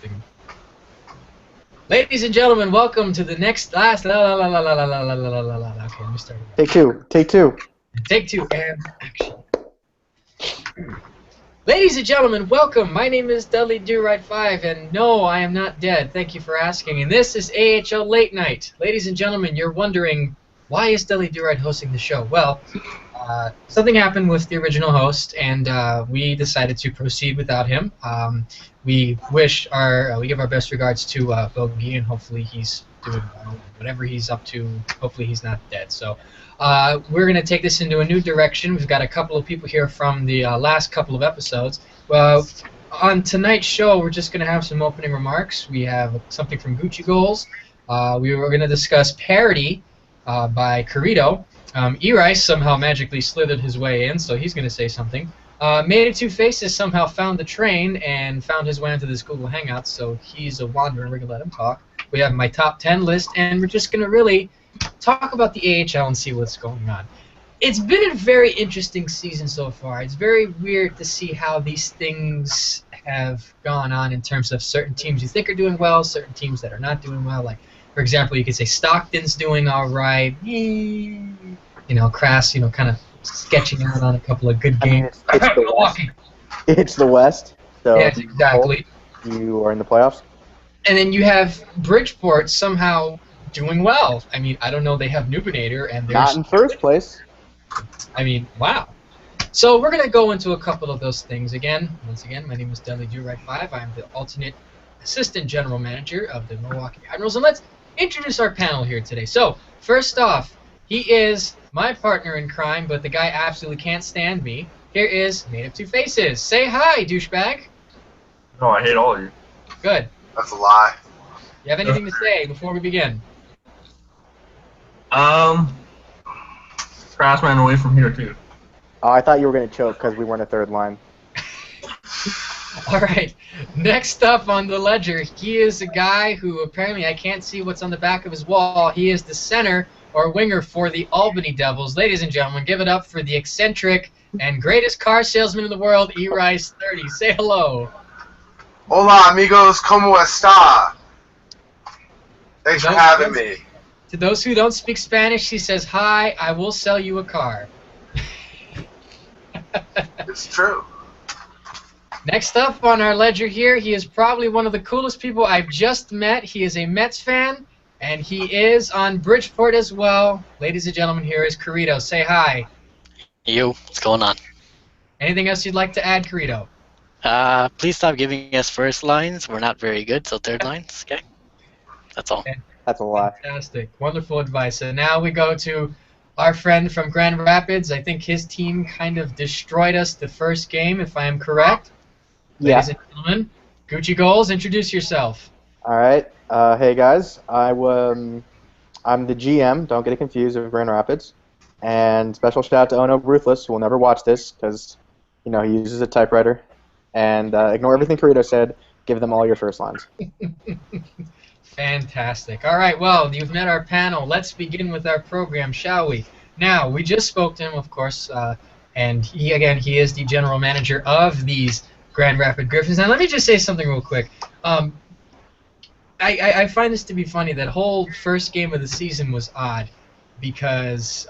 hosting. Ladies and gentlemen, welcome to the last. Okay, let me start again. Take two. Take two. Take two and action. Ladies and gentlemen, welcome. My name is Dudley Do-Right5, and no, I am not dead. Thank you for asking. And this is AHL Late Night. Ladies and gentlemen, you're wondering, why is Dudley Do-Right hosting the show? Well, something happened with the original host, and we decided to proceed without him. We give our best regards to Bogey, and hopefully he's doing well. Whatever he's up to, hopefully he's not dead. So we're going to take this into a new direction. We've got a couple of people here from the last couple of episodes. Well, on tonight's show, we're just going to have some opening remarks. We have something from Gucci Goals. We were going to discuss Parody by Corrido. E-Rice somehow magically slithered his way in, so he's going to say something. Made of Two Faces somehow found the train and found his way into this Google Hangouts, so he's a wanderer. We're going to let him talk. We have my top 10 list, and we're just going to really talk about the AHL and see what's going on. It's been a very interesting season so far. It's very weird to see how these things have gone on in terms of certain teams you think are doing well, certain teams that are not doing well. Like, for example, you could say Stockton's doing all right. Crass, kind of sketching out on a couple of good games. It's the West. So yes, exactly. You are in the playoffs. And then you have Bridgeport somehow doing well. I mean, I don't know. They have Nubinator, and they're not in first place. I mean, wow. So we're going to go into a couple of those things again. Once again, my name is Dudley Do-Right5. I'm the alternate assistant general manager of the Milwaukee Admirals. And let's introduce our panel here today. So, first off, he is my partner in crime, but the guy absolutely can't stand me. Here is Made of Two Faces. Say hi, douchebag. No, I hate all of you. Good. That's a lie. You have anything to say before we begin? Crossman away from here, too. Oh, I thought you were going to choke because we weren't a third line. All right. Next up on the ledger, he is a guy who apparently I can't see what's on the back of his wall. He is the center or winger for the Albany Devils. Ladies and gentlemen, give it up for the eccentric and greatest car salesman in the world, E-Rice 30. Say hello. Hola, amigos, ¿cómo está? Thanks for having me. To those who don't speak Spanish, he says, hi, I will sell you a car. It's true. Next up on our ledger here, he is probably one of the coolest people I've just met. He is a Mets fan, and he is on Bridgeport as well. Ladies and gentlemen, here is Corrido. Say hi. Yo, what's going on? Anything else you'd like to add, Corrido? Please stop giving us first lines. We're not very good, so third lines, okay? That's all. Okay. That's a lie. Fantastic. Wonderful advice. So now we go to our friend from Grand Rapids. I think his team kind of destroyed us the first game, if I am correct. Yeah. Ladies and gentlemen, Gucci Goals, introduce yourself. All right. Hey, guys. I'm the GM. Don't get it confused of Grand Rapids. And special shout out to Ono Ruthless, who will never watch this because, he uses a typewriter. And ignore everything Corrido said. Give them all your first lines. Fantastic. All right, well, you've met our panel. Let's begin with our program, shall we? Now, we just spoke to him, of course, and he is the general manager of these Grand Rapids Griffins. Now, let me just say something real quick. I find this to be funny. That whole first game of the season was odd because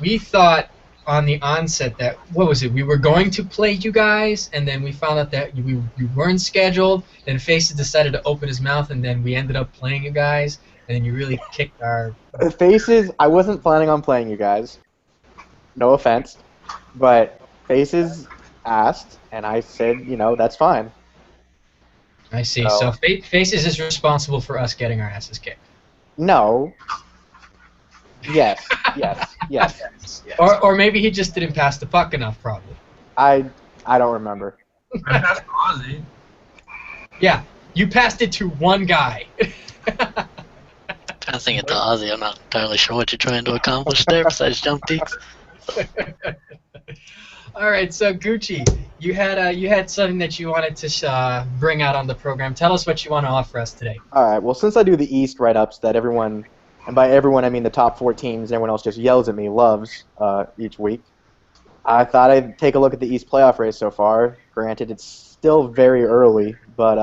we thought on the onset that, we were going to play you guys, and then we found out that we weren't scheduled, then Faces decided to open his mouth, and then we ended up playing you guys, and then you really kicked our... Faces, I wasn't planning on playing you guys. No offense. But Faces asked, and I said, that's fine. I see. So Faces is responsible for us getting our asses kicked. No. Yes. Or maybe he just didn't pass the puck enough, probably. I don't remember. I passed Ozzy. Yeah, you passed it to one guy. Passing it to Ozzy, I'm not entirely sure what you're trying to accomplish there besides jump teaks. All right, so Gucci, you had something that you wanted to bring out on the program. Tell us what you want to offer us today. All right. Well, since I do the East write-ups that everyone, and by everyone I mean the top 4 teams, everyone else just yells at me, loves each week, I thought I'd take a look at the East playoff race so far. Granted, it's still very early, but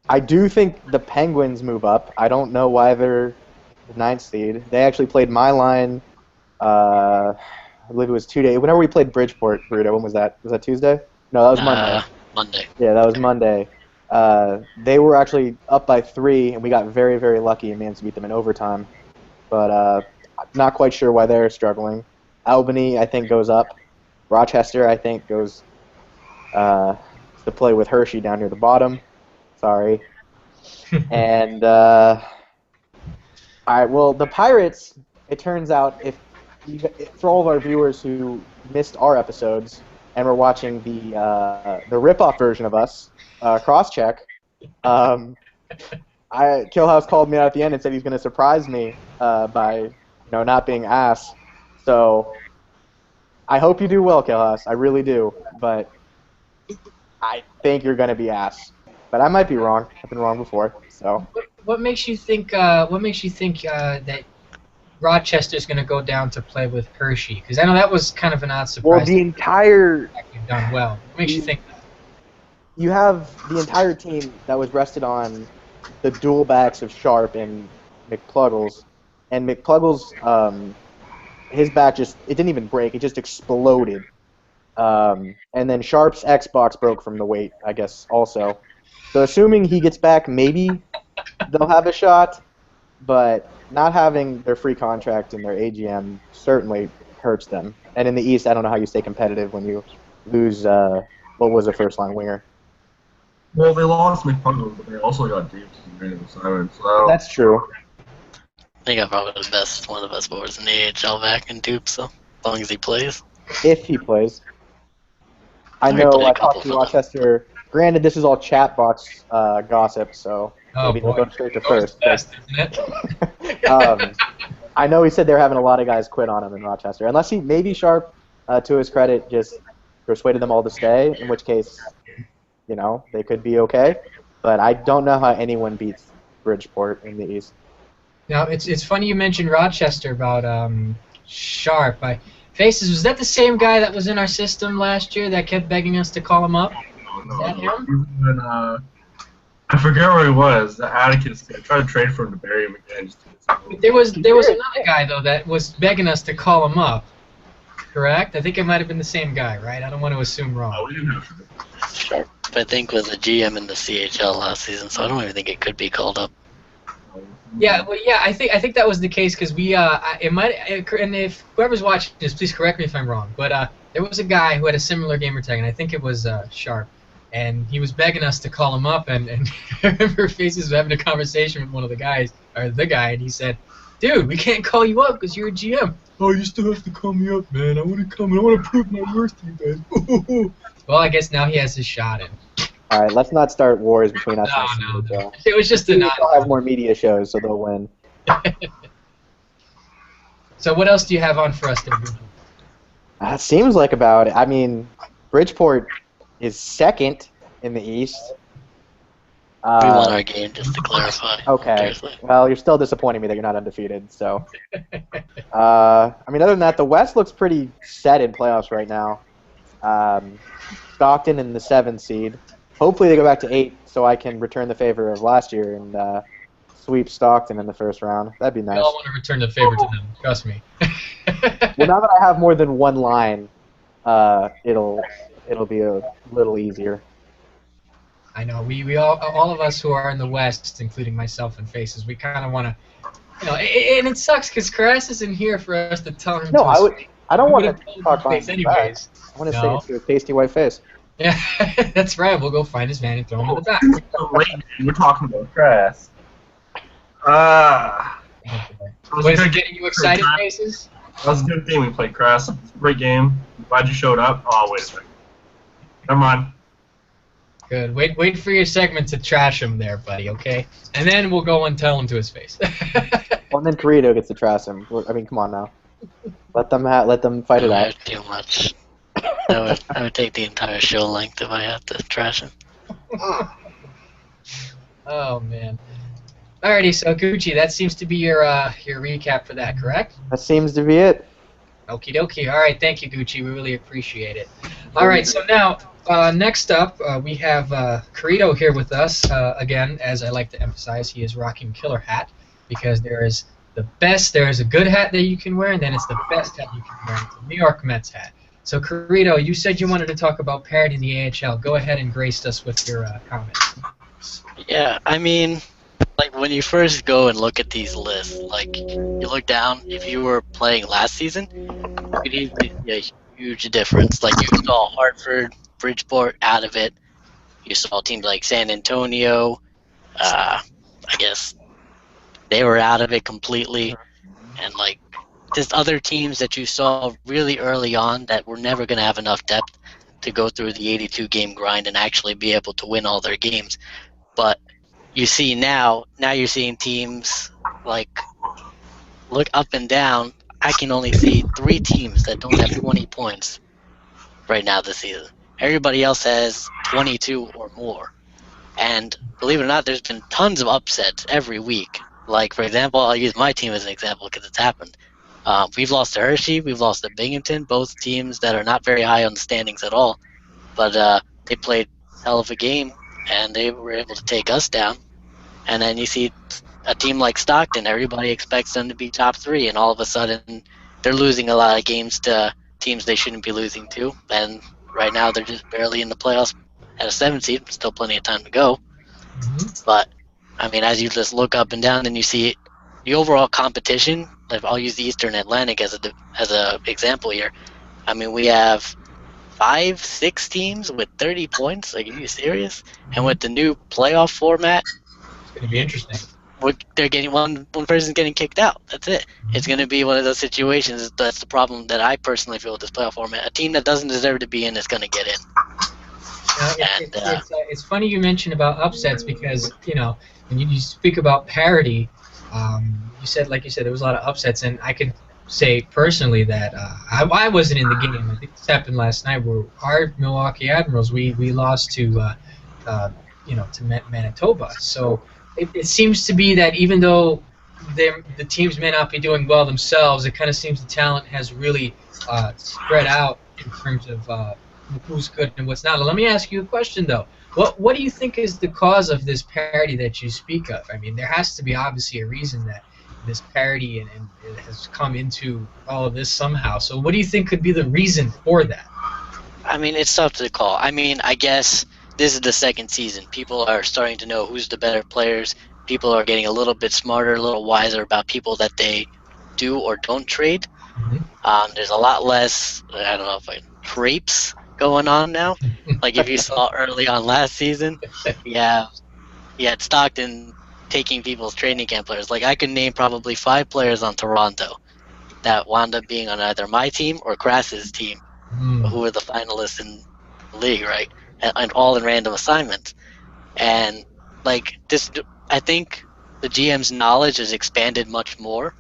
I do think the Penguins move up. I don't know why they're the 9th seed. They actually played my line. I believe it was 2 days. Whenever we played Bridgeport, Burrito, when was that? Was that Tuesday? No, that was Monday. Monday. Yeah, that was Monday. They were actually up by 3, and we got very, very lucky and managed to beat them in overtime. But I'm not quite sure why they're struggling. Albany, I think, goes up. Rochester, I think, goes to play with Hershey down near the bottom. Sorry. And well, the Pirates. It turns out, for all of our viewers who missed our episodes and were watching the rip-off version of us, Crosscheck, Killhouse called me out at the end and said he's going to surprise me by not being ass. So I hope you do well, Killhouse. I really do, but I think you're going to be ass. But I might be wrong. I've been wrong before. So What makes you think? That Rochester's going to go down to play with Hershey? Because I know that was kind of an odd surprise. well, the entire You've done well. What makes you think that? you have the entire team that was rested on the dual backs of Sharp and McPluggles, and McPluggles, his back it didn't even break; it just exploded. And then Sharp's Xbox broke from the weight, I guess, also. So assuming he gets back, maybe they'll have a shot, but not having their free contract and their AGM certainly hurts them. And in the East, I don't know how you stay competitive when you lose what was a first-line winger. Well, they lost McPuggles, but they also got Dupes and Brandon Simon, so... That's true. They got probably one of the best forwards in the AHL back in Dupe, so as long as he plays. If he plays. I He know played a I couple talked to for them. Rochester. Granted, this is all chat box gossip, so maybe boy. they'll go straight to Always first. the best, isn't it? I know he said they're having a lot of guys quit on him in Rochester. Unless maybe Sharp, to his credit, just persuaded them all to stay, in which case, they could be okay. But I don't know how anyone beats Bridgeport in the East. Now it's funny you mentioned Rochester about Sharp. Faces, was that the same guy that was in our system last year that kept begging us to call him up? No, that him? And, I forget where he was. The Atticus. I tried to trade for him to bury him again. There was another guy though that was begging us to call him up. Correct? I think it might have been the same guy, right? I don't want to assume Oh, wrong. we didn't have to. Sharp, I think, was a GM in the CHL last season, so I don't even think it could be called up. Yeah, well, yeah, I think that was the case because and if whoever's watching this, please correct me if I'm wrong, but there was a guy who had a similar gamer tag, and I think it was Sharp, and he was begging us to call him up, and I remember Faces was having a conversation with one of the guys, or the guy, and he said, "Dude, we can't call you up because you're a GM." "Oh, you still have to call me up, man. I want to come and I want to prove my worth to you guys." Well, I guess now he has his shot in. All right, let's not start wars between us No. and CHL. It was just a nod. They'll have more media shows, so they'll win. So what else do you have on for us, David? It seems like about it. I mean, Bridgeport is second in the East. We won our game, just to clarify. Okay. Seriously. Well, you're still disappointing me that you're not undefeated. So, I mean, other than that, the West looks pretty set in playoffs right now. Stockton in the 7th seed. Hopefully, they go back to 8, so I can return the favor of last year and sweep Stockton in the first round. That'd be We nice. all want to return the favor to them. Trust me. Well, now that I have more than one line, it'll be a little easier. I know we all of us who are in the West, including myself and Faces, we kind of want to, and it sucks because Carras isn't here for us to tell him. No, to I don't we want would've to told him talk his behind face his back. anyways. I want to No. say it to a pasty white face. Yeah, that's right. We'll go find his van and throw him in the back. We're talking about Crass. What is it getting you excited, Faces? That was a good game we played, Crass. It's a great game. Glad you showed up. Oh, wait a second. Never mind. Good. Wait for your segment to trash him there, buddy. Okay, and then we'll go and tell him to his face. Well, and then Corito gets to trash him. I mean, come on now. Let them fight it out. Too much. I would take the entire show length if I had to trash him. Oh man. Alrighty, so Gucci, that seems to be your recap for that, correct? That seems to be it. Okie dokie. All right, thank you, Gucci. We really appreciate it. All right, so now next up, we have Carito here with us. Again, as I like to emphasize, he is rocking killer hat because there is a good hat that you can wear, and then it's the best hat you can wear. It's a New York Mets hat. So, Carito, you said you wanted to talk about parity in the AHL. Go ahead and grace us with your comments. Yeah, I mean, like when you first go and look at these lists, like you look down, if you were playing last season, you could easily see a huge difference. Like you saw Hartford, Bridgeport out of it. You saw teams like San Antonio. I guess they were out of it completely, and like just other teams that you saw really early on that were never going to have enough depth to go through the 82 game grind and actually be able to win all their games. But you see now you're seeing teams like look up and down. I can only see 3 teams that don't have 20 points right now this season. Everybody else has 22 or more. And believe it or not, there's been tons of upsets every week. Like, for example, I'll use my team as an example because it's happened. We've lost to Hershey, we've lost to Binghamton, both teams that are not very high on the standings at all. But they played a hell of a game, and they were able to take us down. And then you see a team like Stockton, everybody expects them to be top 3, and all of a sudden they're losing a lot of games to teams they shouldn't be losing to. And right now they're just barely in the playoffs at a 7 seed, still plenty of time to go. But I mean, as you just look up and down and you see the overall competition, like I'll use the Eastern Atlantic as a example here. I mean, we have 5-6 teams with 30 points. Like, are you serious? And with the new playoff format, It's going to be interesting. they're getting one person's getting kicked out. That's it. It's going to be one of those situations. That's the problem that I personally feel with this playoff format. A team that doesn't deserve to be in is going to get in. It's funny you mentioned about upsets because when you speak about parity, like you said there was a lot of upsets, and I could say personally that I wasn't in the game. I think this happened last night where our Milwaukee Admirals we lost to Manitoba. So it seems to be that even though the teams may not be doing well themselves, it kind of seems the talent has really spread out in terms of who's good and what's not. Let me ask you a question though. What do you think is the cause of this parity that you speak of? I mean, there has to be obviously a reason that this parity and it has come into all of this somehow. So what do you think could be the reason for that? I mean, it's tough to call. I mean, I guess this is the second season. People are starting to know who's the better players. People are getting a little bit smarter, a little wiser about people that they do or don't trade. There's a lot less, I don't know if crepes going on now. Like if you saw early on last season, you had Stockton taking people's training camp players. Like I could name probably 5 players on Toronto that wound up being on either my team or Krass's team, who were the finalists in the league, right? And all in random assignments. And like this, I think the GM's knowledge has expanded much more.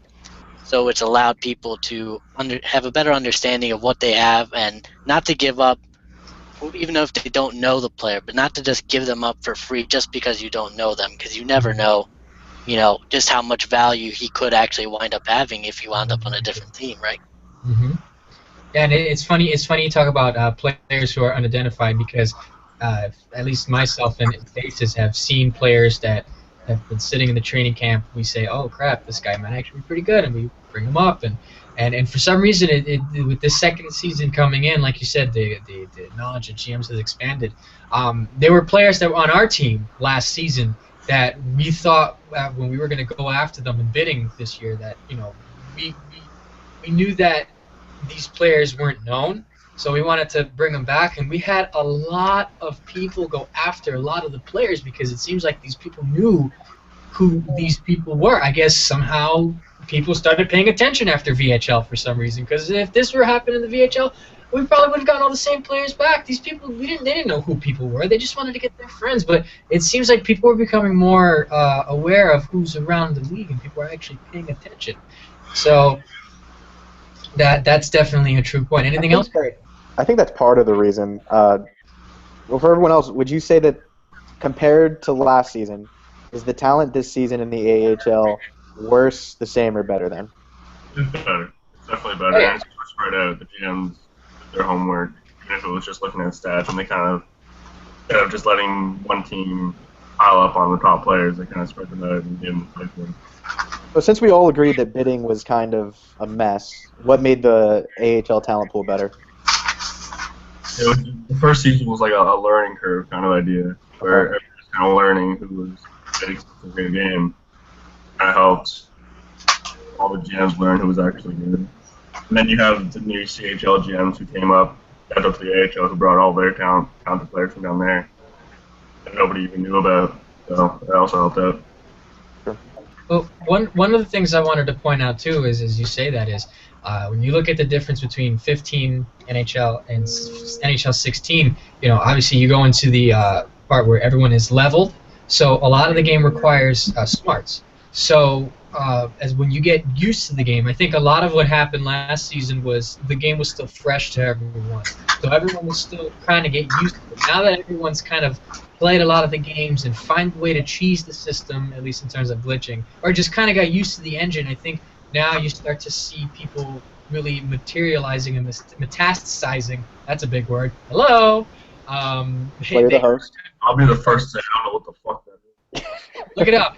So it's allowed people to have a better understanding of what they have and not to give up, even if they don't know the player, but not to just give them up for free just because you don't know them, because you never know, just how much value he could actually wind up having if you wound up on a different team, right? Yeah, and it's funny. It's funny you talk about players who are unidentified because at least myself and Faces have seen players that have been sitting in the training camp. We say, "Oh crap, this guy might actually be pretty good," and we bring him up. And for some reason, with this second season coming in, like you said, the knowledge of GMs has expanded. There were players that were on our team last season that we thought when we were going to go after them in bidding this year that we knew that these players weren't known, so we wanted to bring them back, and we had a lot of people go after a lot of the players because it seems like these people knew who these people were. I guess somehow people started paying attention after VHL for some reason, because if this were happening in the VHL, we probably would have gotten all the same players back. These people, they didn't know who people were. They just wanted to get their friends, but it seems like people are becoming more aware of who's around the league, and people are actually paying attention. So that's definitely a true point. Anything else? I think that's part of the reason. Well, for everyone else, would you say that compared to last season, is the talent this season in the AHL worse, the same, or better then? It's better. It's definitely better. It's more spread out. The GMs did their homework. even if it was just looking at stats, and they kind of, instead of just letting one team pile up on the top players, they kind of spread them out and gave them the play. So since we all agreed that bidding was kind of a mess, what made the AHL talent pool better? The first season was like a learning curve kind of idea, where everyone was kind of learning who was ready to play the game. Kind of helped all the GMs learn who was actually good. And then you have the new CHL GMs who came up, got up to the AHL, who brought all their talented players from down there that nobody even knew about. So that also helped out. Well, one of the things I wanted to point out too is, as you say that is, when you look at the difference between 15 NHL and NHL 16, obviously you go into the part where everyone is leveled. So a lot of the game requires smarts. So as when you get used to the game, I think a lot of what happened last season was the game was still fresh to everyone. So everyone was still trying to get used to it. Now that everyone's kind of played a lot of the games and find a way to cheese the system, at least in terms of glitching, or just kind of got used to the engine, I think now you start to see people really materializing and metastasizing. That's a big word. Hello. Play the host. I'll be the first to say I don't know what the fuck that is. Look it up.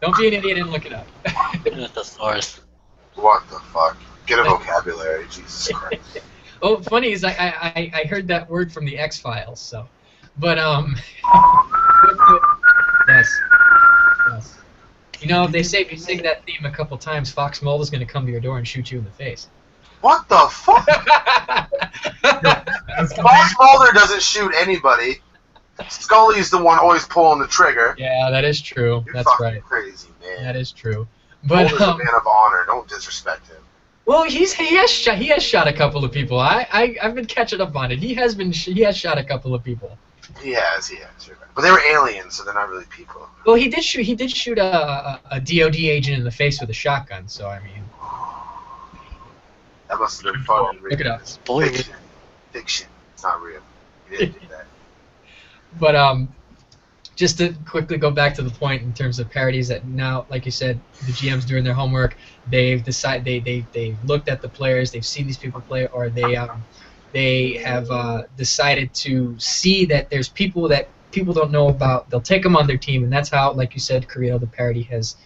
Don't be an idiot and look it up. The source. What the fuck? Get a vocabulary, Jesus Christ. Oh, funny is I heard that word from the X-Files, so. But, yes. They say if you sing that theme a couple times, Fox Mulder's going to come to your door and shoot you in the face. What the fuck? Fox Mulder doesn't shoot anybody. Scully's the one always pulling the trigger. Yeah, that is true. You're That's fucking right. crazy, man. That is true. But Mulder's a man of honor. Don't disrespect him. well, he has shot a couple of people. I've been catching up on it. He has shot a couple of people. He has. You're right. But they were aliens, so they're not really people. Well, he did shoot a DOD agent in the face with a shotgun. So I mean, That must have been fun. Look it up. Spoiler. Fiction. It's not real. He didn't do that. But just to quickly go back to the point in terms of parodies, that now, like you said, the GM's doing their homework. They've decided they looked at the players. They've seen these people play, or they have decided to see that there's people that people don't know about. They'll take them on their team, and that's how, like you said, Carrillo, the parody has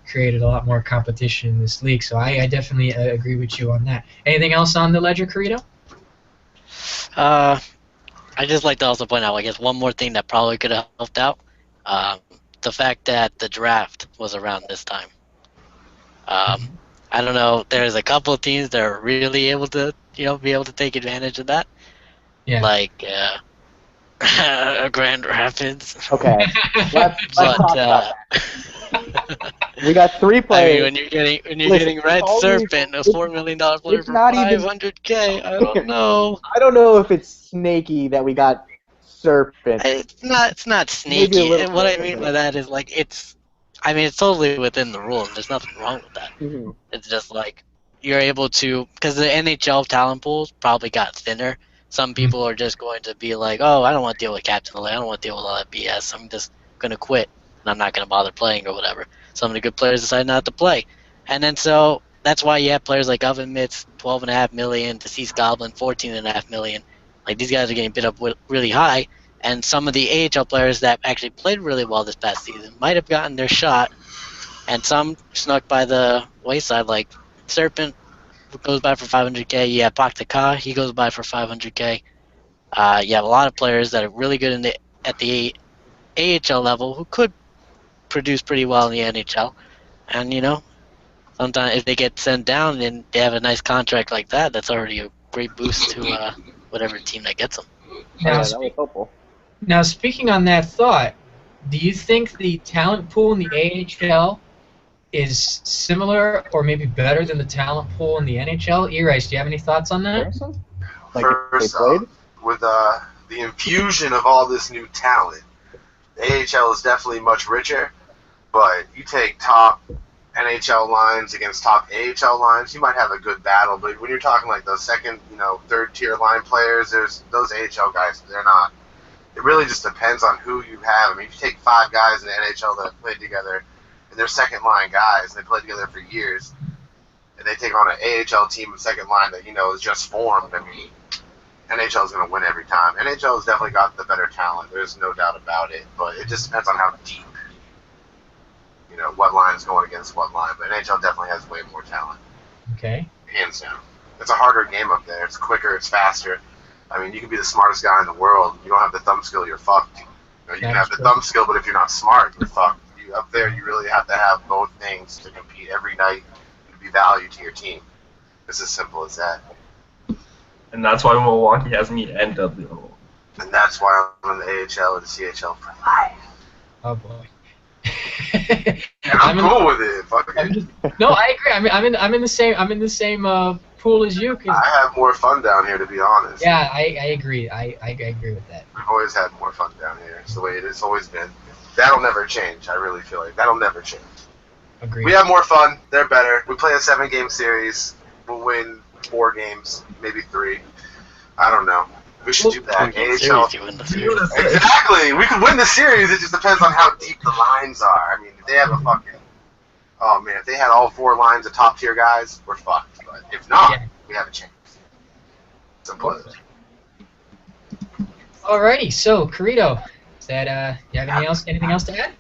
created a lot more competition in this league. So I definitely agree with you on that. Anything else on the ledger, Carrillo? I just like to also point out, I guess, one more thing that probably could have helped out. The fact that the draft was around this time. I don't know. There's a couple of teams that are really able to, be able to take advantage of that. Yeah. Like Grand Rapids. Okay. Let's talk But about that. We got 3 I players. mean, when you're getting Listen, Red all Serpent, a these- $4 million player it's for not even- $500K, I don't know. I don't know if it's snaky that we got Serpent. It's not Maybe a sneaky. little What I bit, mean but- by that is it's totally within the rule, and there's nothing wrong with that. Mhm. It's just like you're able to, because the NHL talent pools probably got thinner. Some people are just going to be like, oh, I don't want to deal with Captain LA. I don't want to deal with all that BS. I'm just going to quit, and I'm not going to bother playing or whatever. Some of the good players decide not to play. And then so that's why you have players like Oven Mitts, $12.5 million, Deceased Goblin, $14.5 million. Like, these guys are getting bid up really high. And some of the AHL players that actually played really well this past season might have gotten their shot, and some snuck by the wayside, like Serpent goes by for $500K. You have Pakta, he goes by for $500K. You have a lot of players that are really good at the AHL level who could produce pretty well in the NHL. And, sometimes if they get sent down and they have a nice contract like that, that's already a great boost to whatever team that gets them. Now, that was hopeful. Now, speaking on that thought, do you think the talent pool in the AHL is similar or maybe better than the talent pool in the NHL? E-Rice, do you have any thoughts on that? Like if they First played? off, with the infusion of all this new talent, the AHL is definitely much richer. But you take top NHL lines against top AHL lines, you might have a good battle. But when you're talking like those second, third tier line players, there's those AHL guys. They're not. It really just depends on who you have. I mean, if you take 5 guys in the NHL that have played together, and they're second line guys, and they played together for years, and they take on an AHL team of second line that is just formed. I mean, NHL is going to win every time. NHL has definitely got the better talent. There's no doubt about it. But it just depends on how deep, what line is going against what line. But NHL definitely has way more talent. Okay. Hands down. It's a harder game up there. It's quicker. It's faster. I mean, you can be the smartest guy in the world. You don't have the thumb skill, you're fucked. You can have the thumb skill, but if you're not smart, you're fucked. Up there, you really have to have both things to compete every night and be value to your team. It's as simple as that. And that's why Milwaukee has me and NWO. And that's why I'm in the AHL or the CHL for life. Oh boy. And I'm cool with it. Fuck it. No, I agree. I'm in the same pool as you. Cause, I have more fun down here, to be honest. yeah, I agree. I agree with that. I've always had more fun down here. It's the way it's always been. That'll never change. I really feel like that'll never change. Agreed. We have more fun. They're better. We play a 7-game series. We'll win 4 games, maybe 3. I don't know. We should do that. AHL. You win the series. Exactly. We could win the series. It just depends on how deep the lines are. I mean, if they have a fucking... Oh, man. If they had all 4 lines of top-tier guys, we're fucked. But if not, we have a chance. Simple as that. Alrighty. So, Carito, is that you have anything else to add?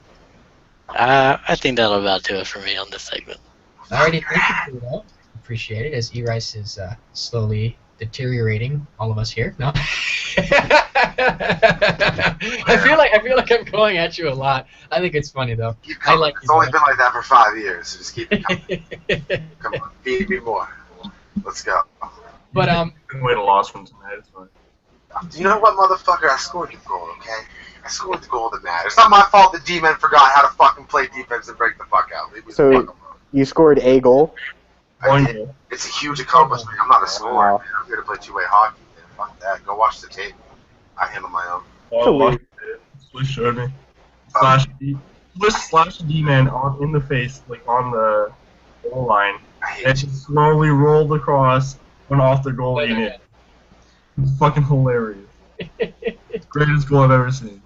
I think that'll about do it for me on this segment. Alrighty. Thank you, Carito. Appreciate it. As E-Rice is slowly deteriorating, all of us here. No. I feel like I'm going at you a lot. I think it's funny though. I like it's only been like that for 5 years, so just keep it coming. Come on, feed me more. Let's go. But Way to loss from tonight. It's fine. You know what, motherfucker? I scored the goal. Okay, I scored the goal that matters. It's not my fault the D-men forgot how to fucking play defense and break the fuck out. So you scored a goal. I did. It's a huge accomplishment. I'm not a scorer, man. I'm here to play two-way hockey. Man. Fuck that. Go watch the tape. I handle my own. Oh, Swiss showed me. Slash D-man in the face, like on the goal line. And she slowly rolled across, went off the goalie and it. It's fucking hilarious. Greatest goal I've ever seen.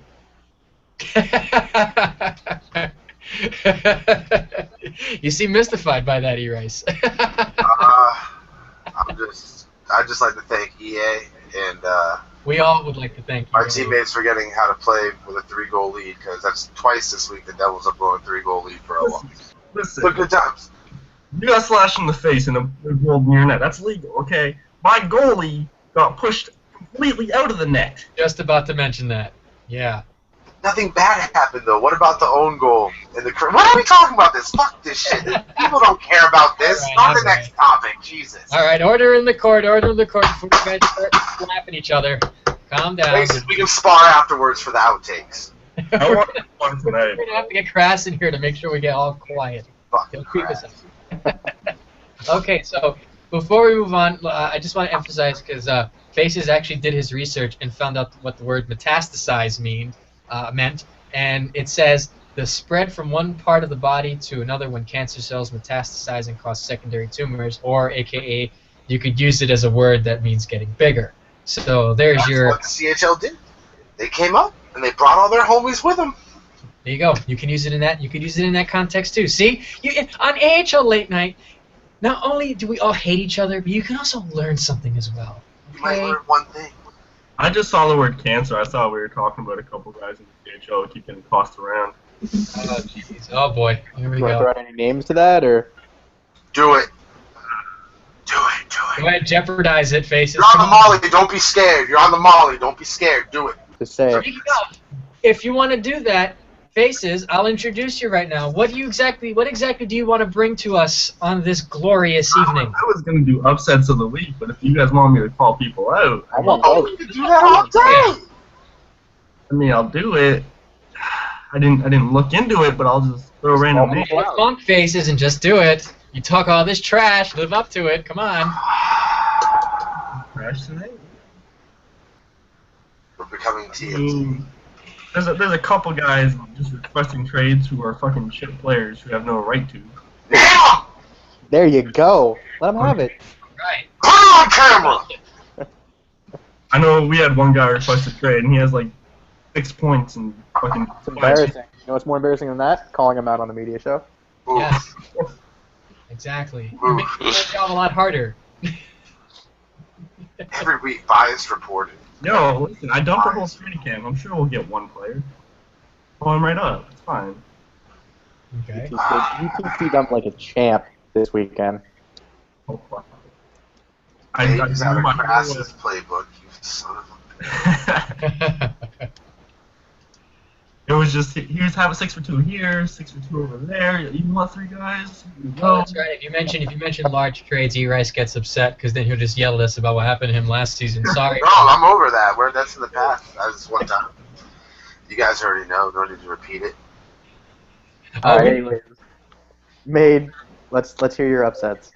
You seem mystified by that, E-Rice. I just like to thank EA and we all would like to thank you. My teammates for getting how to play with a 3-goal lead, because that's twice this week the Devils have blown a 3-goal lead for a while. Listen, But good times. you got slashed in the face in a goal near net. That's legal, okay? My goalie got pushed completely out of the net. Just about to mention that. Yeah. Nothing bad happened though. What about the own goal in the? What are we talking about? This? Fuck this shit. People don't care about this. Not the next topic. Jesus. All right, order in the court. Order in the court before you guys start slapping each other. Calm down. We can spar afterwards for the outtakes. I want fun tonight. We're gonna have to get Crass in here to make sure we get all quiet. He'll creep us out. Okay, so before we move on, I just want to emphasize because Faces actually did his research and found out what the word metastasize meant, and it says the spread from one part of the body to another when cancer cells metastasize and cause secondary tumors, or AKA you could use it as a word that means getting bigger. So that's what the CHL did. They came up and they brought all their homies with them. There you go. You can use it in that. You could use it in that context too. See, on AHL Late Night, not only do we all hate each other, but you can also learn something as well. Okay? You might learn one thing. I just saw the word cancer. I thought we were talking about a couple guys in the CHL keep getting tossed around. Oh, jeez. Oh, boy. Here we Do you want go. to throw out any names to that, or? Do it. Do Go ahead, jeopardize it, Faces. You're on the molly. Don't be scared. You're on the molly. Don't be scared. Do it. Just say it. Speaking of, if you want to do that, Faces, I'll introduce you right now. What exactly do you want to bring to us on this glorious evening? I was going to do upsets of the week, but if you guys want me to call people out, I want Oh, both. you can do that all day. I mean, I'll do it. I didn't look into it, but I'll just throw random names. Funk Faces and just do it. You talk all this trash, live up to it. Come on. Crash tonight. We're becoming TMZ. There's a couple guys just requesting trades who are fucking shit players who have no right to. Yeah! There you go. Let them have it. Right. Put it on camera! I know we had one guy request a trade, and he has like 6 points and fucking. It's embarrassing. You know what's more embarrassing than that? Calling him out on the media show. Oof. Yes. Exactly. You're making my job a lot harder. Every week, biased reported. Yo, listen, I dumped our whole training camp. I'm sure we'll get one player. Pull him right up. It's fine. Okay. UTC dumped like a champ this weekend. Oh, fuck. They just have a my Crassus playbook, you son of a... It was just, he was having 6 for 2 here, 6 for 2 over there. You want 3 guys? Oh, that's right. If you mention large trades, E-Rice gets upset because then he'll just yell at us about what happened to him last season. Sorry. No, I'm over that. That's in the past. That was one time. You guys already know. No need to repeat it. All right. Anyways, let's hear your upsets.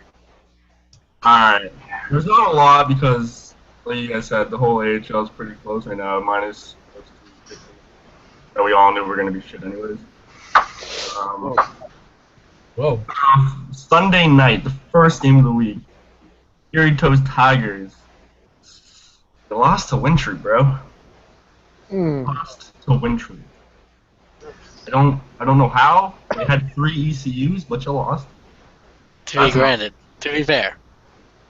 Alright. There's not a lot because, like you guys said, the whole AHL is pretty close right now, minus those 2 pitchers that we all knew were going to be shit anyways. Whoa. Sunday night, the first game of the week, Erie Toes Tigers. They lost to Wintry, bro. Lost to Wintry. I don't know how. They had 3 ECUs, but you lost. To be granted, to be fair,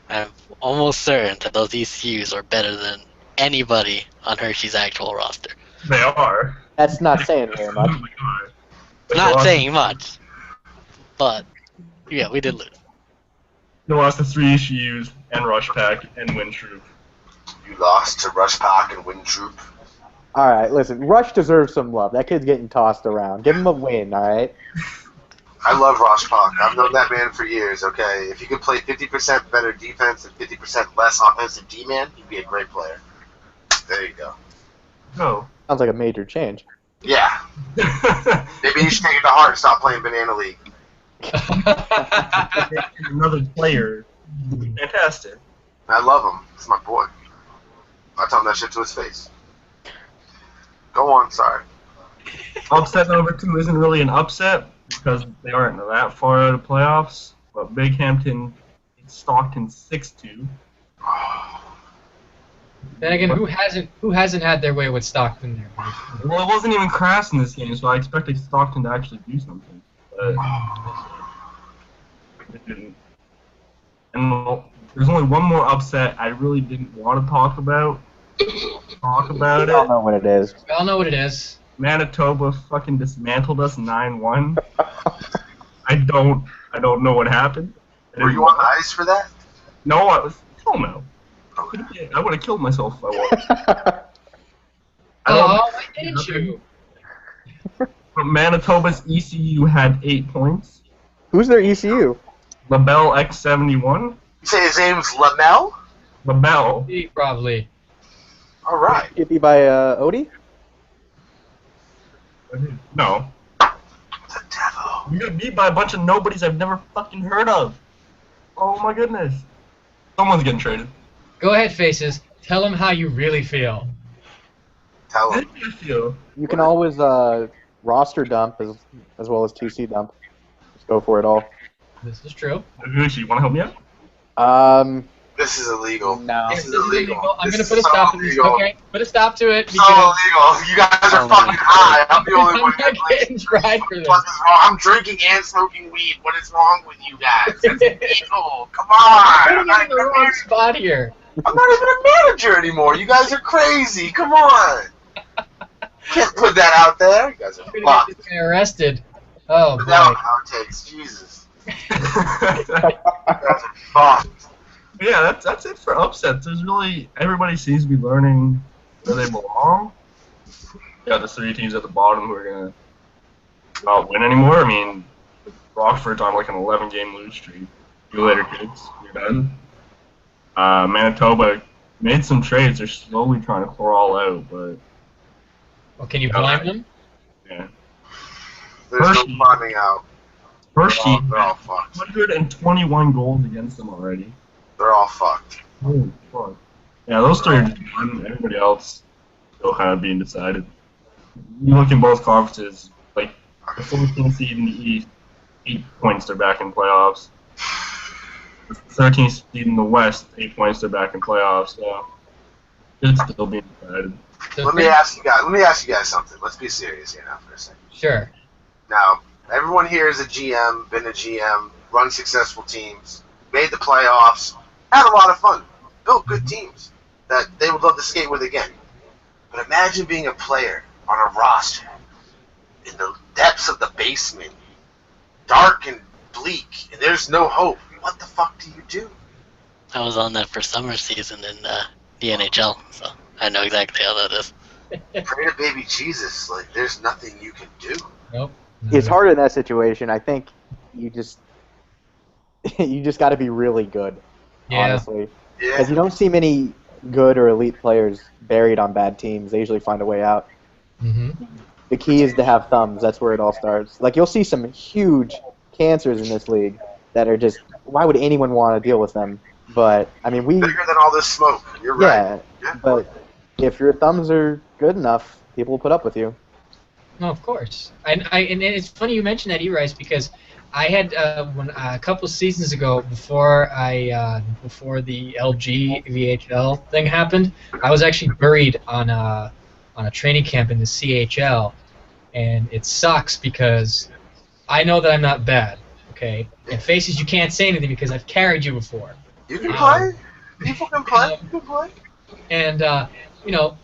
I'm almost certain that those ECUs are better than anybody on Hershey's actual roster. They are. That's not saying very much. Not saying much, but yeah, we did lose. They lost to 3 ECUs and Rush Pack and Wintry. You lost to Rush Park and Winthrop. All right, listen. Rush deserves some love. That kid's getting tossed around. Give him a win, all right? I love Rush Park. I've known that man for years, okay? If he could play 50% better defense and 50% less offensive D-man, he'd be a great player. There you go. Oh. Sounds like a major change. Yeah. Maybe you should take it to heart and stop playing Banana League. Another player. Fantastic. I love him. He's my boy. I tell him that shit to his face. Go on, sorry. Upset number 2 isn't really an upset because they aren't that far out of playoffs. But Bighampton beat Stockton 6-2. Then again, who hasn't had their way with Stockton there? Well, it wasn't even Crass in this game, so I expected Stockton to actually do something. But it didn't. And there's only one more upset I really didn't want to talk about. I don't know what it is. We all know what it is. Manitoba fucking dismantled us 9-1. I don't know what happened. Were you on the ice for that? No, I was. Hell no. I would have killed myself if I was. Why didn't you? But Manitoba's ECU had 8 points. Who's their ECU? LaBelle X71. You say his name's Lamel? LaBelle. Probably. All right. Get beat by Odie? No. The devil. We got beat by a bunch of nobodies I've never fucking heard of. Oh my goodness. Someone's getting traded. Go ahead, Faces. Tell them how you really feel. Tell How him. do you feel? You can always roster dump as well as 2C dump. Just go for it all. This is true. Gucci, you want to help me out? This is illegal. No. This is illegal. I'm This gonna is put a so stop to this. illegal. Okay, put a stop to it. So illegal. You guys are Oh my fucking high. I'm the only I'm one not that getting tried for this. What is wrong? I'm drinking and smoking weed. What is wrong with you guys? That's illegal. Come on. Putting it in the wrong spot here. I'm not even a manager anymore. You guys are crazy. Come on. Can't put that out there. You guys are I'm gonna get fucked. this guy arrested. Oh Put that on boy. outtakes. Jesus. You guys are fucked. Yeah, that's it for upsets. There's really everybody seems to be learning where they belong. You got the 3 teams at the bottom who are gonna not win anymore. I mean, Rockford's on like an 11-game lose streak. See you later, kids. You're done. Manitoba made some trades. They're slowly trying to crawl out, but Well, can you blame them? yeah. There's Hershey. no climbing out. Hershey They're all fucked. 121 goals against them already. They're all fucked. Holy fuck. Yeah, those 3 are just done. Everybody else still kind of being decided. You look in both conferences, like the 14th seed in the East, 8 points, they're back in playoffs. The 13th seed in the West, 8 points, they're back in playoffs. So it's still being decided. So Let me ask you guys something. Let's be serious here now for a second. Sure. Now, everyone here is a GM, been a GM, run successful teams, made the playoffs, had a lot of fun. built good teams that they would love to skate with again. But imagine being a player on a roster in the depths of the basement, dark and bleak, and there's no hope. What the fuck do you do? I was on that for summer season in the NHL, so I know exactly how that is. Pray to baby Jesus. Like, there's nothing you can do. Nope. It's hard in that situation. I think you just got to be really good, Yeah. honestly. Yeah. Because you don't see many good or elite players buried on bad teams. They usually find a way out. Mm-hmm. The key is to have thumbs. That's where it all starts. Like, you'll see some huge cancers in this league that are just, why would anyone want to deal with them? But, I mean, Bigger than all this smoke. You're right. yeah, but if your thumbs are good enough, people will put up with you. No, of course. And it's funny you mentioned that, E-Rice, because I had when a couple seasons ago, before the LG VHL thing happened, I was actually buried on a training camp in the CHL, and it sucks because I know that I'm not bad, okay? And Faces, you can't say anything because I've carried you before. You can play. People can play. You can play. And you know,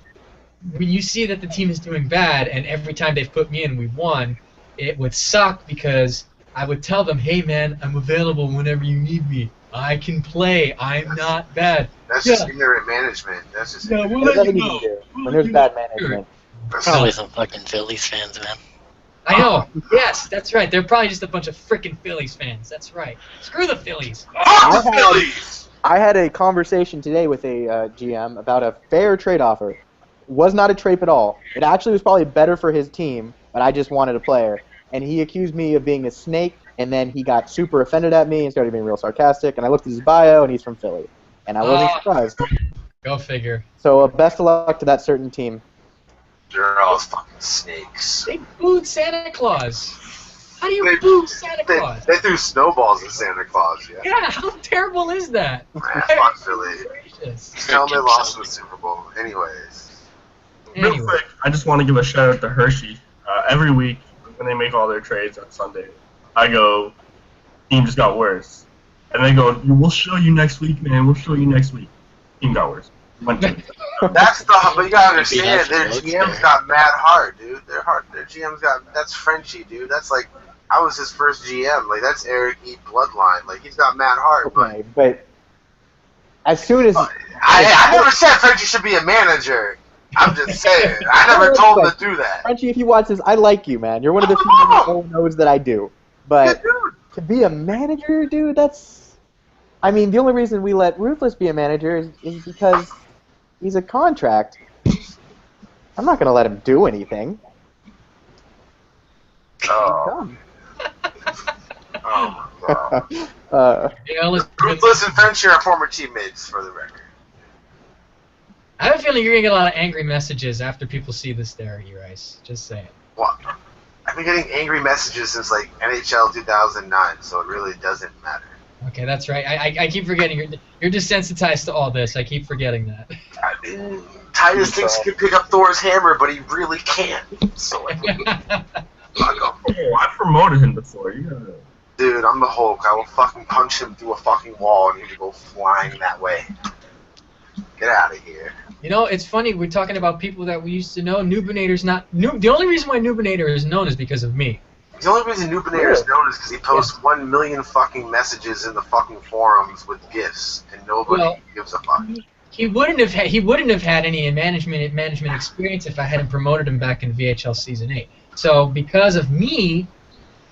when you see that the team is doing bad, and every time they've put me in, we won, it would suck because I would tell them, "Hey, man, I'm available whenever you need me. I can play. I'm not bad." That's just ignorant management. That's just. Yeah, we'll There's let you nothing you know. can do We'll when let there's you bad know. management. Probably some fucking Phillies fans, man. I know. Yes, that's right. They're probably just a bunch of frickin' Phillies fans. That's right. Screw the Phillies. Oh, the Phillies! I had a conversation today with a GM about a fair trade offer. Was not a trade at all. It actually was probably better for his team, but I just wanted a player. And he accused me of being a snake, and then he got super offended at me and started being real sarcastic. And I looked at his bio, and he's from Philly. And I wasn't surprised. Go figure. So best of luck to that certain team. They're all fucking snakes. They booed Santa Claus. How do you They- boo Santa Claus? They threw snowballs at Santa Claus, yeah. Yeah, how terrible is that? Man, fuck Philly. Gracious. Tell them they lost in the Super Bowl. Anyways. Anyway. Real quick, I just want to give a shout out to Hershey. Every week when they make all their trades on Sunday, I go, team just got worse. And they go, we'll show you next week, man. We'll show you next week. Team got worse. Went to- That's the, but you gotta Maybe understand, that's their the GM's looks got mad heart, dude. Their GM's got, that's Frenchie, dude. That's like, I was his first GM. Like, that's Eric E. Bloodline. Like, he's got mad heart, but Okay, but as soon as I never said Frenchie should be a manager. I'm just saying. I never told him to do that. Frenchie, if you watch this, I like you, man. You're one of the few people who knows that I do. But Dude, to be a manager, dude, that's... I mean, the only reason we let Ruthless be a manager is because he's a contract. I'm not going to let him do anything. oh, oh, wow. Yeah, listen, Ruthless and Frenchie are former teammates, for the record. I have a feeling you're gonna get a lot of angry messages after people see this there, E-Rice. Just saying. What? I've been getting angry messages since like NHL 2009, so it really doesn't matter. Okay, that's right. I keep forgetting you're desensitized to all this. I keep forgetting that. I mean, Titus thinks he can pick up Thor's hammer, but he really can't. So like, fuck him. Oh, I promoted him before. You gotta... Dude, I'm the Hulk. I will fucking punch him through a fucking wall and he'll go flying that way. Get out of here. You know, it's funny. We're talking about people that we used to know. Nubinator's not. The only reason why Nubinator is known is because of me. The only reason Nubinator is known is because he posts 1 million fucking messages in the fucking forums with gifs, and nobody gives a fuck. He wouldn't have had any management experience if I hadn't promoted him back in VHL Season 8. So because of me,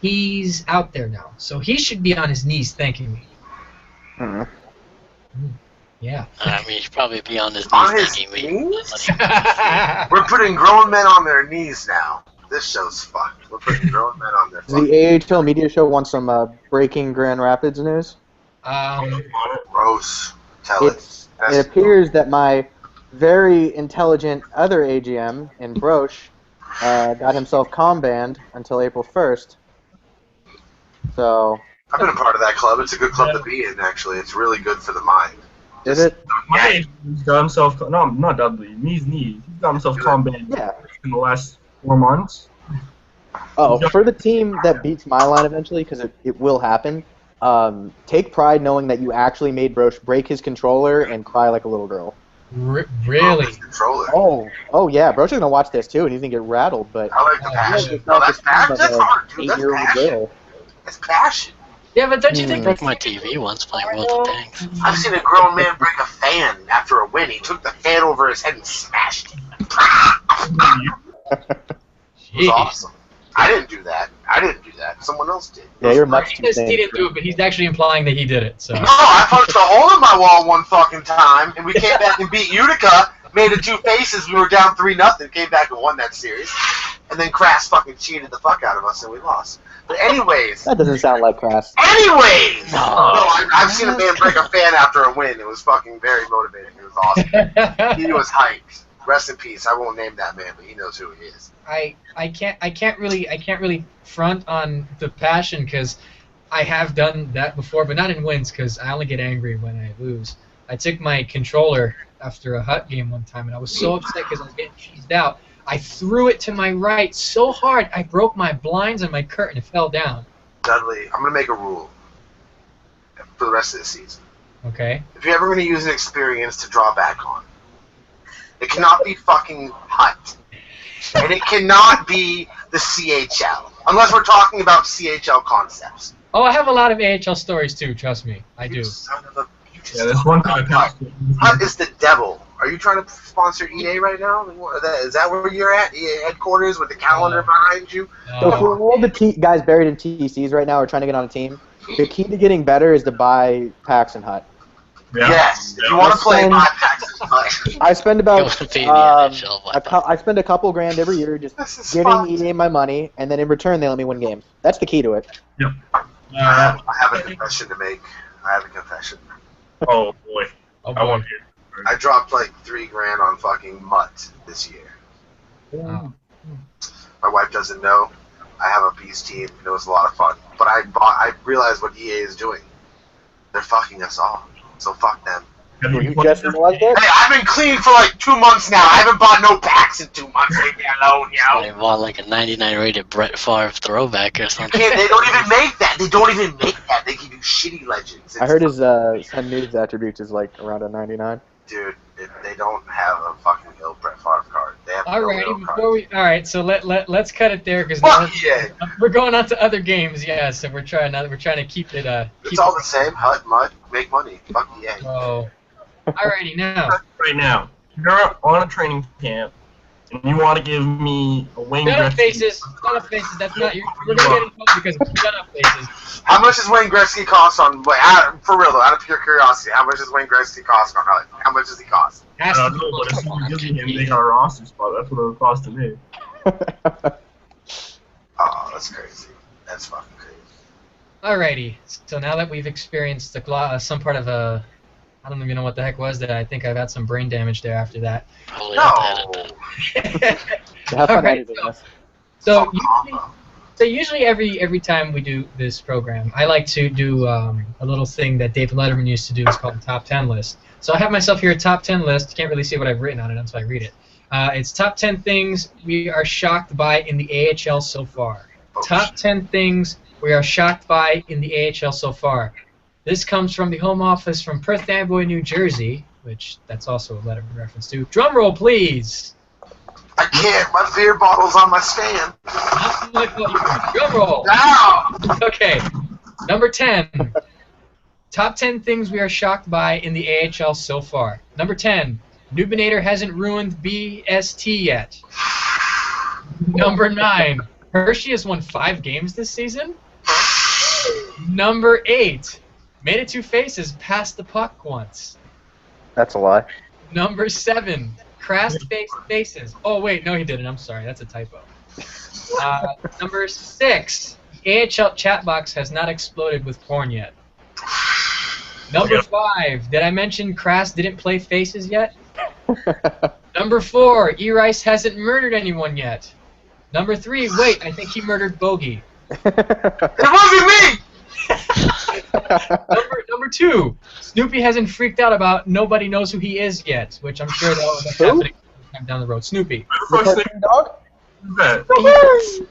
he's out there now. So he should be on his knees thanking me. Yeah. I mean, he should probably be on his knees On his thanking me. knees? We're putting grown men on their knees now. This show's fucked. We're putting grown men on their Does fucking the AHL media show want some breaking Grand Rapids news? gross. Tell it. It appears that my very intelligent other AGM in Broche got himself banned until April 1st. So, I've been a part of that club. It's a good club to be in, actually. It's really good for the mind. is it? My he's got himself, no, not Dudley, He's got himself combat Yeah. in the last 4 months. Oh, for the team that beats my line eventually, because it will happen, take pride knowing that you actually made Broch break his controller and cry like a little girl. Really? Controller. Oh yeah, Broch is gonna watch this too, and he's gonna get rattled. But I like the passion. No, that's passion. That's hard, dude. That's passion. That's passion. Yeah, but don't you think Broke my TV once playing World of Tanks. I've seen a grown man break a fan after a win. He took the fan over his head and smashed it. It was awesome. I didn't do that. Someone else did. Yeah, you're much too He thin. didn't do it, but he's actually implying that he did it. So. No, I punched a hole in my wall one fucking time, and we came back and beat Utica, made it 2 faces, we were down 3-0, came back and won that series. And then Crass fucking cheated the fuck out of us, and we lost. But anyways. That doesn't sound like Crass. Anyways! No, I've seen a man break a fan after a win. It was fucking very motivating. It was awesome. He was hyped. Rest in peace. I won't name that man, but he knows who he is. I can't really front on the passion because I have done that before, but not in wins because I only get angry when I lose. I took my controller after a Hut game one time, and I was so upset because I was getting cheesed out. I threw it to my right so hard I broke my blinds and my curtain. It fell down. Dudley, I'm gonna make a rule for the rest of the season. Okay. If you're ever gonna use an experience to draw back on, it cannot be fucking Hut. And it cannot be the CHL. Unless we're talking about CHL concepts. Oh, I have a lot of AHL stories too, trust me. I do. You son of a... Yeah, there's one time Hut is the devil. Are you trying to sponsor EA right now? Is that where you're at? EA headquarters with the calendar behind you? So for all the guys buried in TECs right now are trying to get on a team, the key to getting better is to buy packs and Hut. Yeah. Yes, if you want to play my packs and Hut. I spend about I spend a couple grand every year just giving fun. EA my money, and then in return they let me win games. That's the key to it. Yep. I have a confession to make. Oh boy. Oh, I want boy. you. I dropped like $3 grand on fucking Mutt this year. Oh. My wife doesn't know. I have a beast team, and it was a lot of fun. But I realized what EA is doing. They're fucking us all. So fuck them. Have You you just realized it? Hey, I've been clean for like 2 months now. I haven't bought no packs in 2 months. Leave me alone, yo. I bought like a 99 rated Brett Favre throwback or something. They don't even make that. They give you shitty legends. I heard his send nudes attributes is like around a 99. Dude, they don't have a fucking ill Brett Favre card. They have no ill card. Alright, so let's cut it there because Fuck yeah. we're going on to other games, yeah. So we're trying to keep it. It's all the same. Hut, Mud, make money. Fuck EA. Oh. Alrighty now. right now? You're on a training camp, and you want to give me a Wayne Shut up, Gretzky. faces. Shut up, faces. That's not. We're gonna get in trouble because of shut up, faces. How much does Wayne Gretzky cost on? For real though, out of pure curiosity, how much does Wayne Gretzky cost on Hut? How much does he cost? Has I to don't be know, but if close. you give me him, they got a roster spot. That's what it would cost to me. Oh, that's crazy. That's fucking crazy. Alrighty. So now that we've experienced some part of a, I don't even know what the heck was that. I think I've had some brain damage there after that. Probably have to edit that. Have fun Alright, editing this. So usually every time we do this program, I like to do a little thing that David Letterman used to do. It's called the Top 10 list. So I have myself here a Top 10 list. You can't really see what I've written on it until I read it. It's Top 10 things we are shocked by in the AHL so far. Top 10 things we are shocked by in the AHL so far. This comes from the home office from Perth Amboy, New Jersey, which that's also a Letterman reference to. Drum roll, please. I can't. My beer bottle's on my stand. Drum roll. Now. Okay. Number 10. Top 10 things we are shocked by in the AHL so far. Number 10. Nubinator hasn't ruined BST yet. Number 9. Hershey has won 5 games this season. Number 8. Made it 2 faces, passed the puck once. That's a lie. Number 7. Crass faced faces. Oh, wait, no, he didn't. I'm sorry. That's a typo. Number 6. AHL chat box has not exploded with porn yet. Number 5. Did I mention Crass didn't play faces yet? Number 4. E-Rice hasn't murdered anyone yet. Number 3. Wait, I think he murdered Bogey. It wasn't me. Number 2. Snoopy hasn't freaked out about nobody knows who he is yet, which I'm sure that's happening down the road. Snoopy. Dog? Who's that?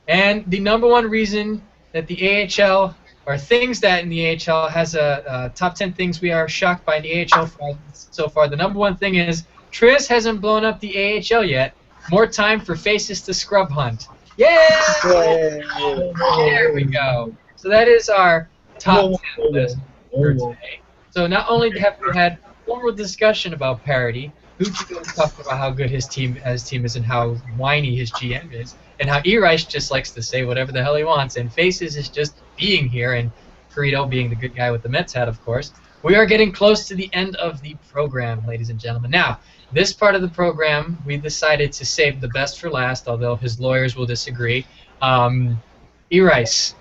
And the number 1 reason that the AHL or things that in the AHL has a top 10 things we are shocked by in the AHL so far. The number one thing is Triz hasn't blown up the AHL yet. More time for faces to scrub hunt. Yay! There we go. So that is our top 10 list for today. So not only have we had formal discussion about parity, Gucci was talking about how good his team is and how whiny his GM is, and how Erich just likes to say whatever the hell he wants, and Faces is just being here, and Carito being the good guy with the Mets hat, of course. We are getting close to the end of the program, ladies and gentlemen. Now, this part of the program, we decided to save the best for last, although his lawyers will disagree. Erich,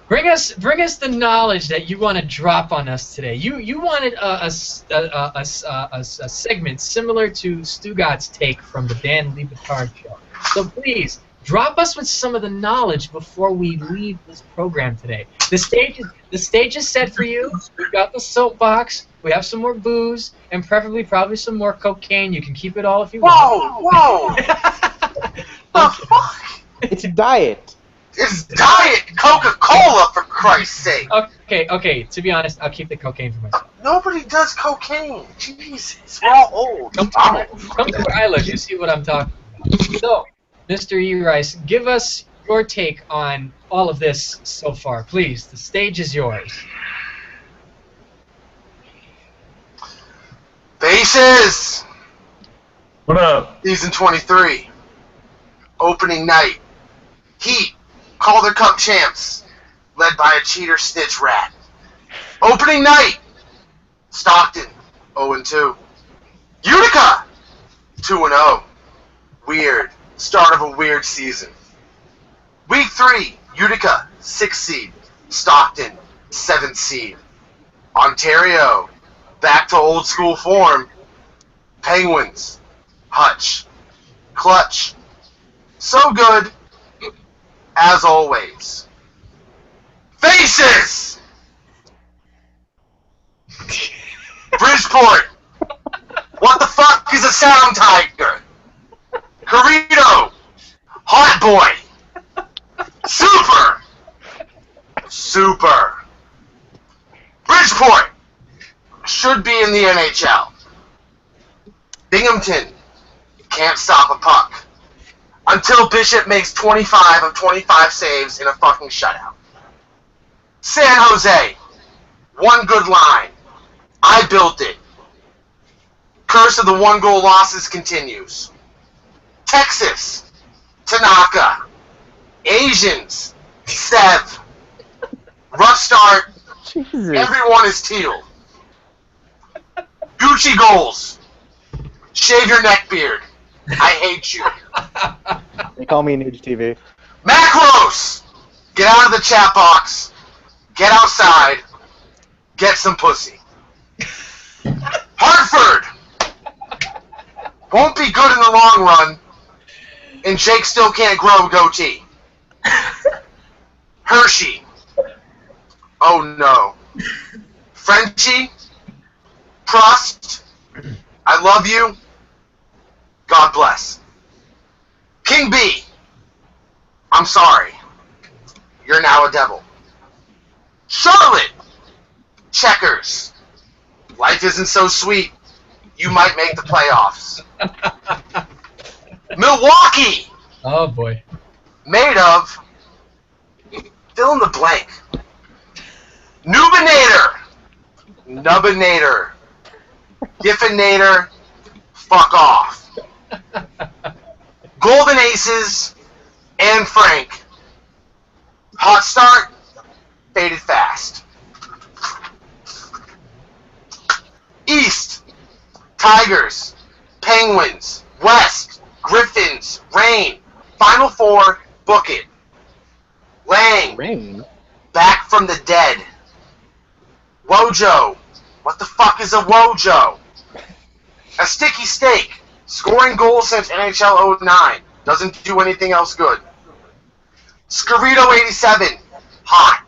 bring us the knowledge that you want to drop on us today. You wanted a segment similar to Stugat's take from the Dan Lebitard show. So please drop us with some of the knowledge before we leave this program today. The stage is set for you. We've got the soapbox. We have some more booze and probably some more cocaine. You can keep it all if you want. Whoa! The fuck? It's a diet. It's Diet Coca-Cola, for Christ's sake. Okay. To be honest, I'll keep the cocaine for myself. Nobody does cocaine. Jesus, we're all old. Come to where I live. You see what I'm talking about. So, Mr. Erich, give us your take on all of this so far, please. The stage is yours. Faces! What up? Season 23. Opening night. Heat. Calder Cup champs. Led by a cheater snitch rat. Opening night. Stockton. 0-2. Utica. 2-0. Weird. Start of a weird season. Week 3. Utica. 6th seed. Stockton. 7th seed. Ontario. Back to old school form. Penguins. Hutch. Clutch. So good. As always. Faces! Bridgeport. What the fuck is a sound tiger? Carito. Hot boy. Super. Bridgeport. Should be in the NHL. Binghamton. Can't stop a puck. Until Bishop makes 25 of 25 saves in a fucking shutout. San Jose. One good line. I built it. Curse of the 1-goal losses continues. Texas. Tanaka. Asians. Sev. Rough start. Jesus. Everyone is teal. Gucci goals. Shave your neck beard. I hate you. They call me Nuge TV. Macros! Get out of the chat box. Get outside. Get some pussy. Hartford! Won't be good in the long run. And Jake still can't grow a goatee. Hershey. Oh no. Frenchie. Prost. I love you. God bless. King B. I'm sorry. You're now a devil. Charlotte. Checkers. Life isn't so sweet. You might make the playoffs. Milwaukee. Oh boy. Made of. Fill in the blank. Nubinator. Nubbinator. Giffinator. Fuck off. Golden Aces. And Frank. Hot start. Faded fast. East. Tigers. Penguins. West. Griffins. Rain. Final Four. Book it. Lang. Rain? Back from the dead. Wojo. What the fuck is a Wojo? A sticky steak. Scoring goals since NHL 09. Doesn't do anything else good. Scarito 87. Hot.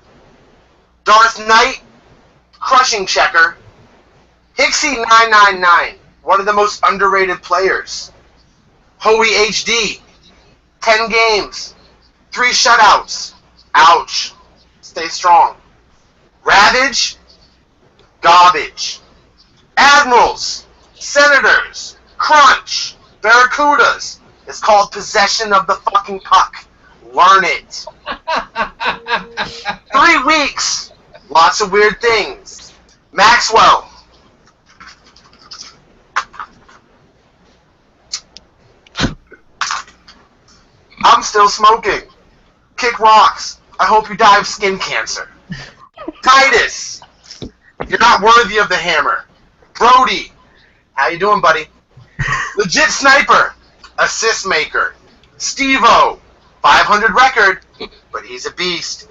Darth Knight. Crushing checker. Hixie 999. One of the most underrated players. Hoey HD. 10 games. 3 shutouts. Ouch. stay strong. Ravage, garbage. Admirals, Senators, Crunch, Barracudas. It's called possession of the fucking puck. Learn it. 3 weeks. Lots of weird things. Maxwell. I'm still smoking. Kick rocks. I hope you die of skin cancer. Titus. You're not worthy of the hammer. Brody. How you doing, buddy? Legit sniper. Assist maker. Steve-O. 500 record, but he's a beast.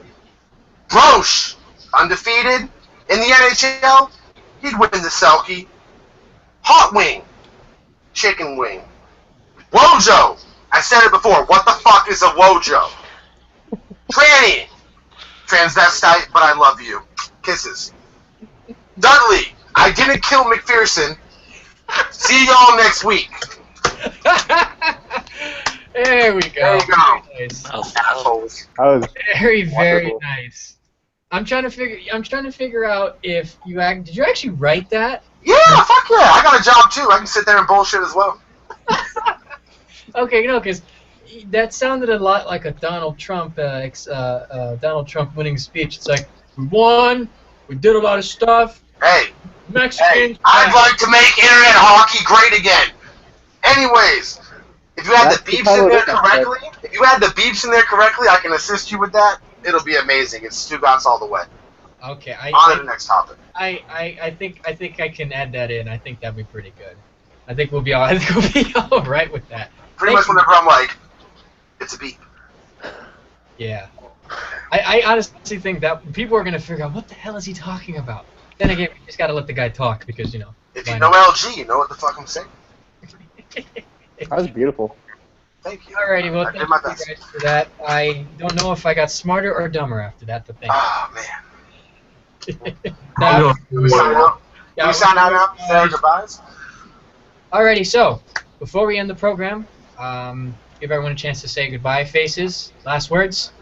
Brosh. Undefeated. In the NHL, he'd win the Selkie. Hot wing. Chicken wing. Wojo. I said it before. What the fuck is a Wojo? Tranny. Transvestite, but I love you. Kisses. Dudley. I didn't kill McPherson. See y'all next week. There we go. There you go. Very nice. Assholes. That was Very wonderful. nice. I'm trying to figure out if did you actually write that? Yeah, fuck yeah. I got a job too. I can sit there and bullshit as well. Okay, because that sounded a lot like a Donald Trump winning speech. It's like, we won, we did a lot of stuff. Hey, Mexicans. I'd like to make internet hockey great again. Anyways, if you had the beeps in there correctly, I can assist you with that. It'll be amazing. It's Stugatz all the way. Okay, On to the next topic. I think I can add that in. I think that'd be pretty good. I think we'll be all right with that. Pretty much whenever I'm like, it's a beep. Yeah. I honestly think that people are gonna figure out what the hell is he talking about. Then again, we just gotta let the guy talk because If you know LG, you know what the fuck I'm saying. that was beautiful. Thank you. Alrighty, well, I thank did my you best. guys for that. I don't know if I got smarter or dumber after that, but thank Oh man. you. I'll Do we sign out? Do we sign out now? Say our goodbyes? Alrighty, so before we end the program, give everyone a chance to say goodbye. Faces, last words.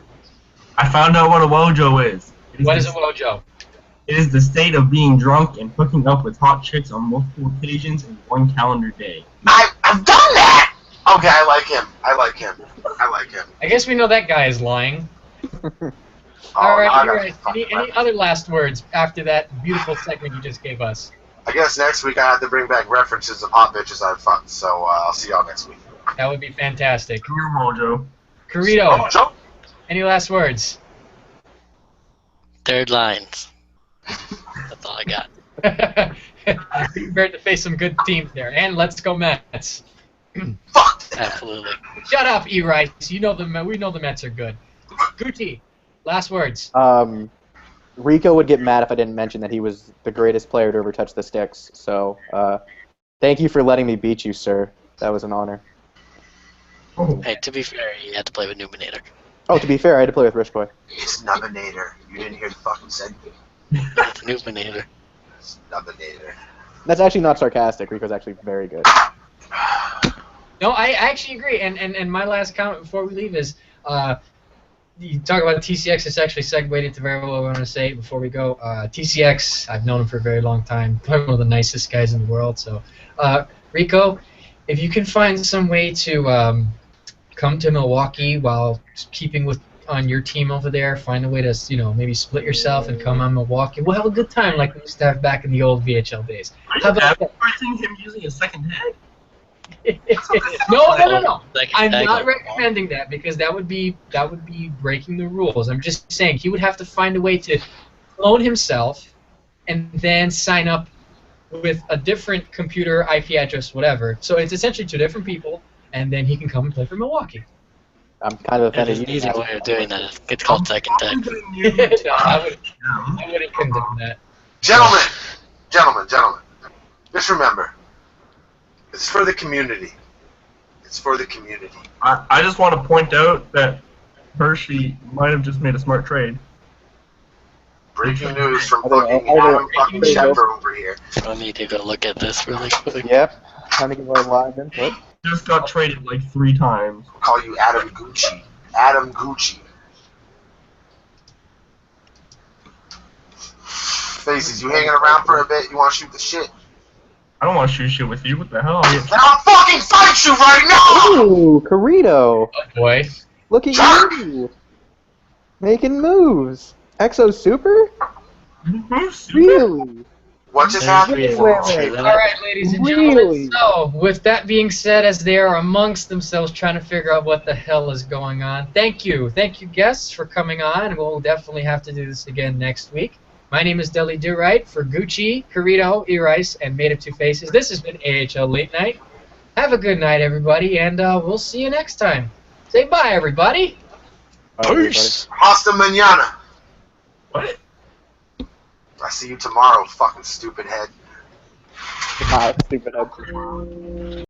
I found out what a Wojo is. What is a Wojo? It is the state of being drunk and hooking up with hot chicks on multiple occasions in one calendar day. I've done that! Okay, I like him. I guess we know that guy is lying. Oh, Alright, now I you gotta guys, fucking any other last words after that beautiful segment you just gave us? I guess next week I have to bring back references of hot bitches I've fucked, so I'll see y'all next week. That would be fantastic. Come here, Wojo. Carito, Joe? any last words? Third lines. That's all I got. Be prepared to face some good teams there. And let's go Mets. Fuck! Absolutely. Shut up, E-Rice. We know the Mets are good. Gucci, last words. Rico would get mad if I didn't mention that he was the greatest player to ever touch the sticks. So, thank you for letting me beat you, sir. That was an honor. Oh. Hey, to be fair, you had to play with Numinator. Oh, to be fair, I had to play with Rishkoy. It's Numinator. You didn't hear the fucking segment. Numinator. It's Numinator. That's actually not sarcastic. Rico's actually very good. No, I actually agree. And my last comment before we leave is, you talk about TCX. It's actually segued into very well what I want to say before we go. TCX, I've known him for a very long time. Probably one of the nicest guys in the world. So, Rico, if you can find some way to come to Milwaukee while keeping on your team over there, find a way to maybe split yourself and come on Milwaukee. We'll have a good time like we used to have back in the old VHL days. How about that? Advertising him using a second head? No. Like, I'm tag not him. recommending that because that would be breaking the rules. I'm just saying he would have to find a way to clone himself and then sign up with a different computer IP address, whatever. So it's essentially two different people, and then he can come and play for Milwaukee. I'm kind of There's offended. an easier way of doing that. It's called second tech. No, I wouldn't condone that. Gentlemen, just remember, it's for the community. It's for the community. I just want to point out that Hershey might have just made a smart trade. Breaking news from Are there- fucking are there- Adam fucking Schefter over here. I need to go look at this really quick. Yep. Time to give our live input. Just got traded like 3 times. I'll call you Adam Gucci. Adam Gucci. Faces, you hanging around for a bit? You want to shoot the shit? I don't want to shoot shit with you. What the hell? Then I'll fucking fight you right now! Ooh, Carito. Oh boy. Look at Jerk! you. Making moves. Exo Super? Really? Really? What just There's happened? reasons for All right, ladies and gentlemen. Really? So, with that being said, as they are amongst themselves trying to figure out what the hell is going on, thank you, guests, for coming on. We'll definitely have to do this again next week. My name is Deli Do Right for Gucci, Carito, E-Rice, and Made of Two Faces. This has been AHL Late Night. Have a good night, everybody, and we'll see you next time. Say bye, everybody. Peace. Hasta mañana. What? I see you tomorrow, fucking stupid head. Wow, stupid.